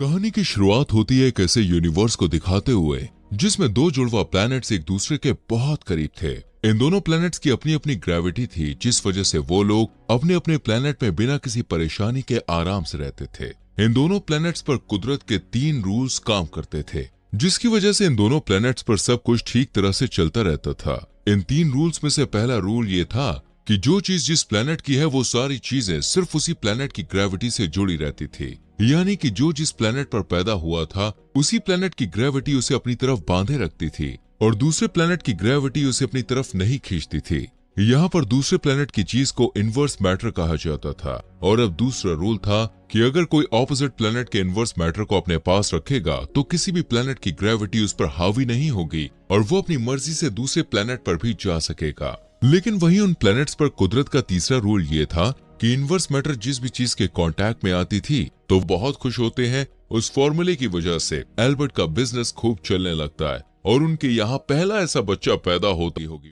कहानी की शुरुआत होती है एक ऐसे यूनिवर्स को दिखाते हुए जिसमें दो जुड़वा प्लैनेट्स एक दूसरे के बहुत करीब थे। इन दोनों प्लैनेट्स की अपनी अपनी ग्रेविटी थी, जिस वजह से वो लोग अपने अपने प्लैनेट में बिना किसी परेशानी के आराम से रहते थे। इन दोनों प्लैनेट्स पर कुदरत के 3 रूल्स काम करते थे, जिसकी वजह से इन दोनों प्लैनेट्स पर सब कुछ ठीक तरह से चलता रहता था। इन 3 रूल्स में से पहला रूल ये था कि जो चीज जिस प्लैनेट की है वो सारी चीजें सिर्फ उसी प्लैनेट की ग्रेविटी से जुड़ी रहती थी। यानी कि जो जिस प्लैनेट पर पैदा हुआ था उसी प्लैनेट की ग्रेविटी उसे अपनी तरफ बांधे रखती थी और दूसरे प्लैनेट की ग्रेविटी उसे अपनी तरफ नहीं खींचती थी। यहाँ पर दूसरे प्लैनेट की चीज को इनवर्स मैटर कहा जाता था। और अब दूसरा रूल था कि अगर कोई ऑपोजिट प्लैनेट के इनवर्स मैटर को अपने पास रखेगा तो किसी भी प्लैनेट की ग्रेविटी उस पर हावी नहीं होगी और वो अपनी मर्जी से दूसरे प्लैनेट पर भी जा सकेगा। लेकिन वहीं उन प्लैनेट्स पर कुदरत का तीसरा रूल ये था कि इनवर्स मैटर जिस भी चीज के कांटेक्ट में आती थी तो बहुत खुश होते हैं। उस फॉर्मूले की वजह से एल्बर्ट का बिजनेस खूब चलने लगता है और उनके यहाँ पहला ऐसा बच्चा पैदा होती होगी।